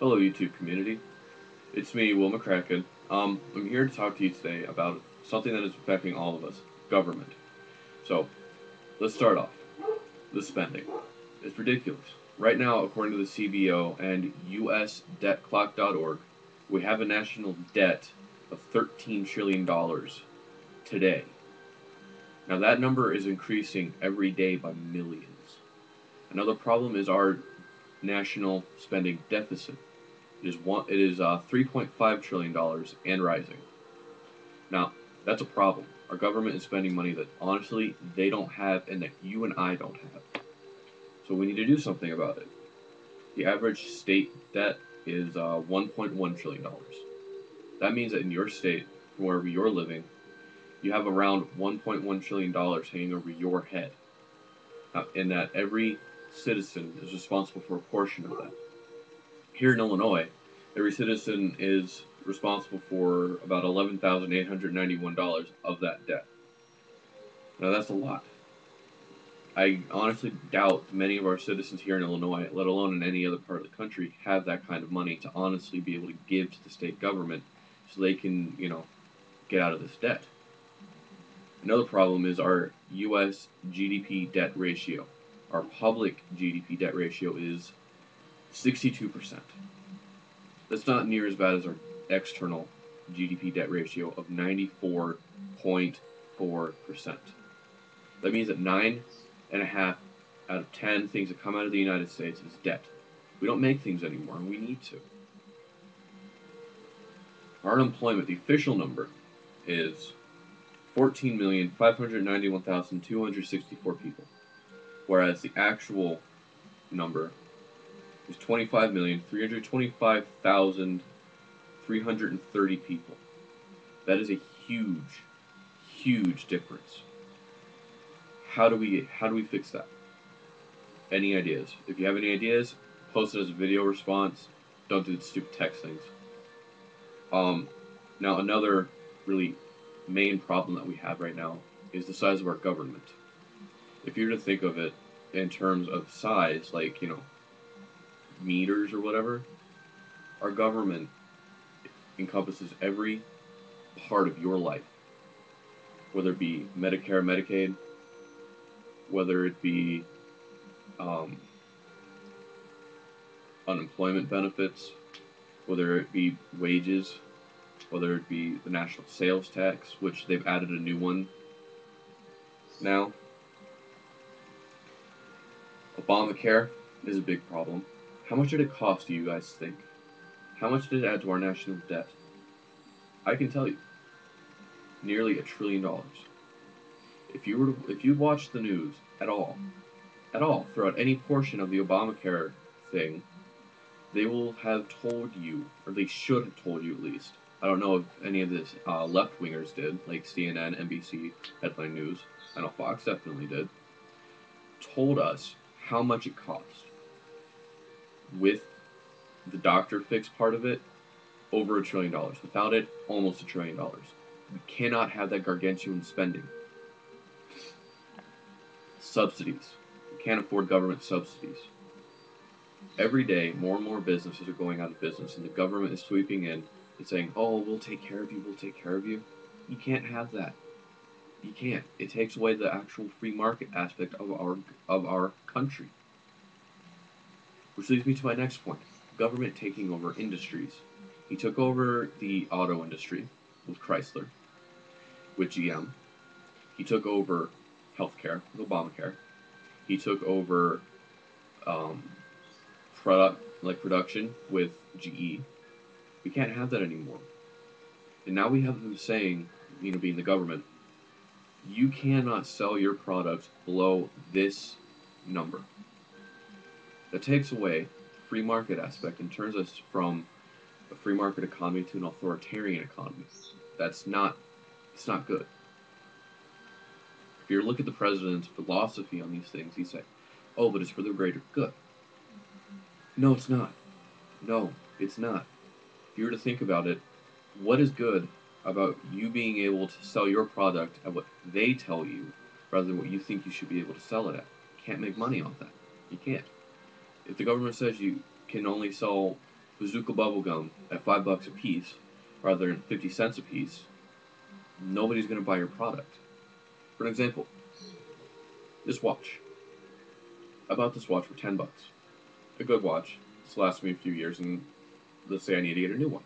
Hello, YouTube community. It's me, Will McCracken. I'm here to talk to you today about something that is affecting all of us: government. So, let's start off. The spending. It's ridiculous. Right now, according to the CBO and USDebtClock.org, we have a national debt of $13 trillion today. Now, that number is increasing every day by millions. Another problem is our national spending deficit. It is $3.5 trillion and rising. Now, that's a problem. Our government is spending money that honestly they don't have and that you and I don't have. So we need to do something about it. The average state debt is $1.1 trillion. That means that in your state, from wherever you're living, you have around $1.1 trillion hanging over your head. And that every citizen is responsible for a portion of that. Here in Illinois, every citizen is responsible for about $11,891 of that debt. Now, that's a lot. I honestly doubt many of our citizens here in Illinois, let alone in any other part of the country, have that kind of money to honestly be able to give to the state government so they can, get out of this debt. Another problem is our U.S. GDP debt ratio. Our public GDP debt ratio is 62%. That's not near as bad as our external GDP debt ratio of 94.4%. That means that 9.5 out of 10 things that come out of the United States is debt. We don't make things anymore, and we need to. Our unemployment, the official number, is 14,591,264 people, whereas the actual number is 25,325,330 people. That is a huge, huge difference. How do we fix that? Any ideas? If you have any ideas, post it as a video response. Don't do the stupid text things. Now another really main problem that we have right now is the size of our government. If you were to think of it in terms of size, like, meters or whatever, our government encompasses every part of your life, whether it be Medicare, Medicaid, whether it be unemployment benefits, whether it be wages, whether it be the national sales tax, which they've added a new one now. Obamacare is a big problem. How much did it cost, do you guys think? How much did it add to our national debt? I can tell you, nearly $1 trillion. If you watch the news at all, throughout any portion of the Obamacare thing, they will have told you, or they should have told you at least. I don't know if any of this left-wingers did, like CNN, NBC, Headline News. I know Fox definitely did. Told us how much it cost. With the doctor fix part of it, over $1 trillion. Without it, almost $1 trillion. We cannot have that gargantuan spending. Subsidies. We can't afford government subsidies. Every day, more and more businesses are going out of business, and the government is sweeping in and saying, "Oh, we'll take care of you, we'll take care of you." You can't have that. You can't. It takes away the actual free market aspect of our country. Which leads me to my next point. Government taking over industries. He took over the auto industry with Chrysler, with GM. He took over healthcare with Obamacare. He took over production with GE. We can't have that anymore. And now we have them saying, being the government, you cannot sell your products below this number. That takes away the free market aspect and turns us from a free market economy to an authoritarian economy. It's not good. If you look at the president's philosophy on these things, he said, "Oh, but it's for the greater good." No, it's not. No, it's not. If you were to think about it, what is good about you being able to sell your product at what they tell you rather than what you think you should be able to sell it at? You can't make money off that. You can't. If the government says you can only sell bazooka bubblegum at $5 a piece rather than 50 cents a piece, nobody's going to buy your product. For an example, this watch. I bought this watch for $10. A good watch. It's lasted me a few years, and let's say I need to get a new one.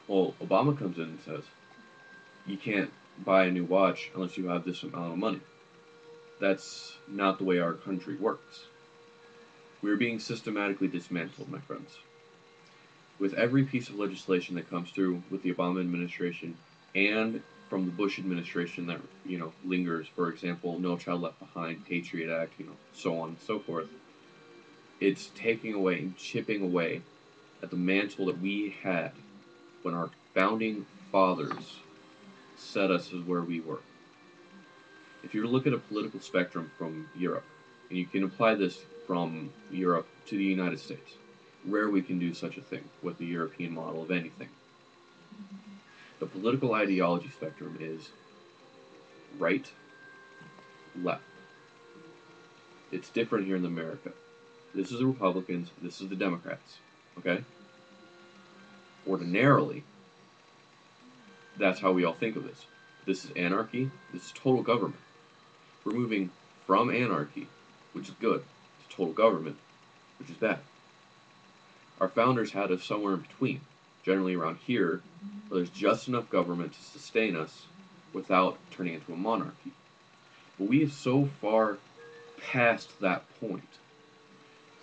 Well, Obama comes in and says, you can't buy a new watch unless you have this amount of money. That's not the way our country works. We're being systematically dismantled, my friends. With every piece of legislation that comes through with the Obama administration and from the Bush administration that, lingers, for example, No Child Left Behind, Patriot Act, so on and so forth, it's taking away and chipping away at the mantle that we had when our founding fathers set us as where we were. If you look at a political spectrum from Europe, and you can apply this from Europe to the United States, rare we can do such a thing with the European model of anything. The political ideology spectrum is right, left. It's different here in America. This is the Republicans, this is the Democrats, okay? Ordinarily, that's how we all think of this. This is anarchy, this is total government. We're moving from anarchy, which is good, to total government, which is bad. Our founders had us somewhere in between, generally around here, where there's just enough government to sustain us without turning into a monarchy. But we have so far past that point.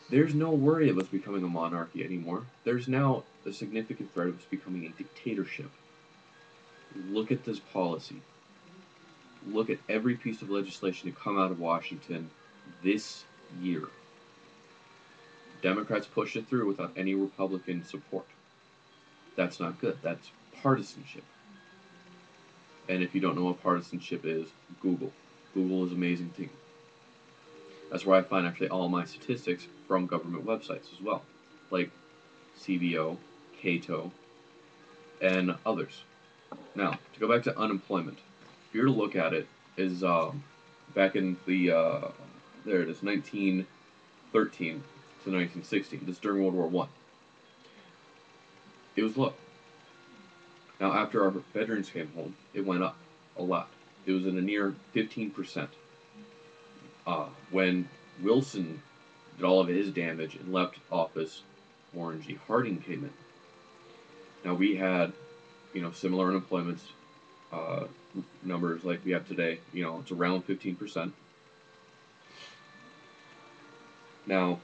There's no worry of us becoming a monarchy anymore. There's now a significant threat of us becoming a dictatorship. Look at this policy. Look at every piece of legislation to come out of Washington this year. Democrats pushed it through without any Republican support. That's not good. That's partisanship. And if you don't know what partisanship is, Google. Google is an amazing thing. That's where I find actually all my statistics from government websites as well, like CBO, Cato, and others. Now, to go back to unemployment, if you were to look at it, is back in the, there it is, 1913 to 1916. This is during World War I. It was low. Now, after our veterans came home, it went up a lot. It was in a near 15%. When Wilson did all of his damage and left office, Warren G. Harding came in. Now, we had, similar unemployment numbers like we have today. It's around 15%. Now,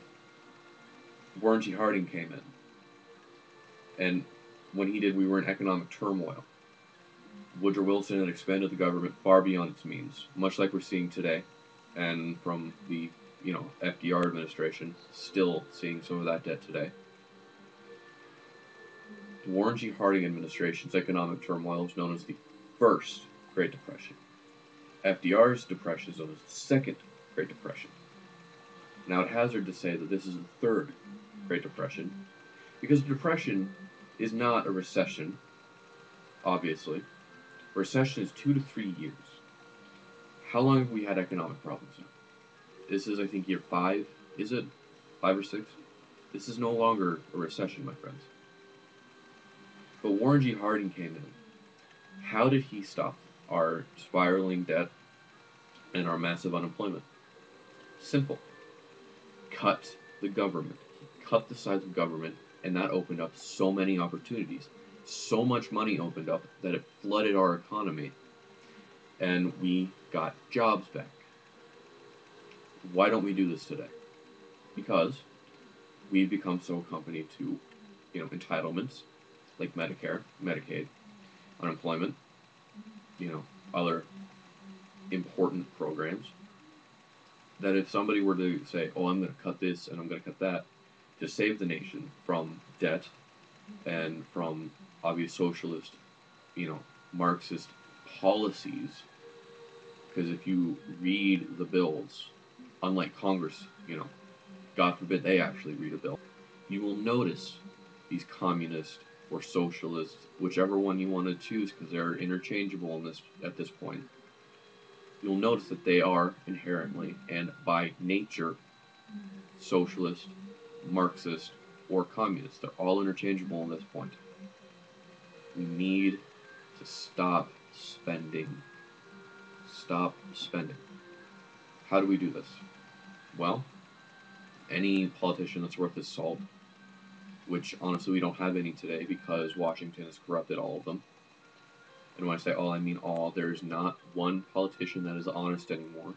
Warren G. Harding came in. And when he did, we were in economic turmoil. Woodrow Wilson had expanded the government far beyond its means, much like we're seeing today. And from the, FDR administration, still seeing some of that debt today. The Warren G. Harding administration's economic turmoil is known as the first Great Depression. FDR's depression is known as the second Great Depression. Now, I'd hazard to say that this is the third Great Depression, because the Depression is not a recession, obviously. A recession is 2 to 3 years. How long have we had economic problems now? This is, I think, year 5. Is it? 5 or 6? This is no longer a recession, my friends. But Warren G. Harding came in. How did he stop our spiraling debt and our massive unemployment? Simple. Cut the government. He cut the size of government, and that opened up so many opportunities. So much money opened up that it flooded our economy, and we got jobs back. Why don't we do this today? Because we've become so accustomed to, entitlements like Medicare, Medicaid, unemployment, other important programs, that if somebody were to say, oh, I'm going to cut this and I'm going to cut that to save the nation from debt and from obvious socialist, Marxist policies, because if you read the bills, unlike Congress, God forbid they actually read a bill, you will notice these communist or socialist, whichever one you want to choose, because they're interchangeable at this point. You'll notice that they are inherently and by nature socialist, Marxist, or communist. They're all interchangeable at this point. We need to stop spending. Stop spending. How do we do this? Well, any politician that's worth his salt, which honestly we don't have any today because Washington has corrupted all of them. And when I say all, I mean all. There's not one politician that is honest anymore.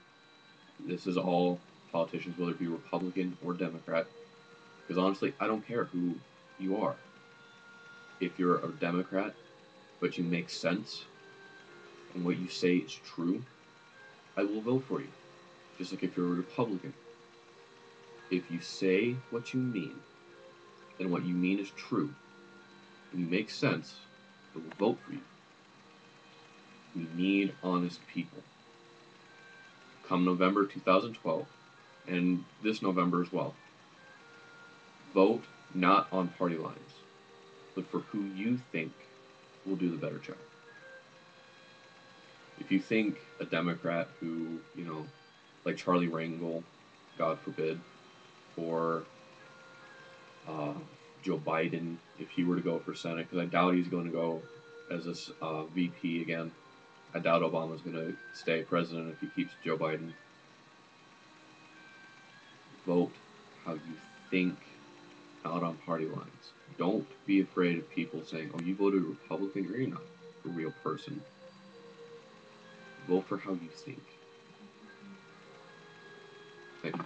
This is all politicians, whether it be Republican or Democrat. Because honestly, I don't care who you are. If you're a Democrat, but you make sense, and what you say is true, I will vote for you. Just like if you're a Republican. If you say what you mean, and what you mean is true, and you make sense, I will vote for you. We need honest people. Come November 2012, and this November as well, vote not on party lines, but for who you think will do the better job. If you think a Democrat who, like Charlie Rangel, God forbid, or Joe Biden, if he were to go for Senate, because I doubt he's going to go as a VP again. I doubt Obama's going to stay president if he keeps Joe Biden. Vote how you think, not on party lines. Don't be afraid of people saying, oh, you voted Republican, you're not a real person. Vote for how you think. Thank you.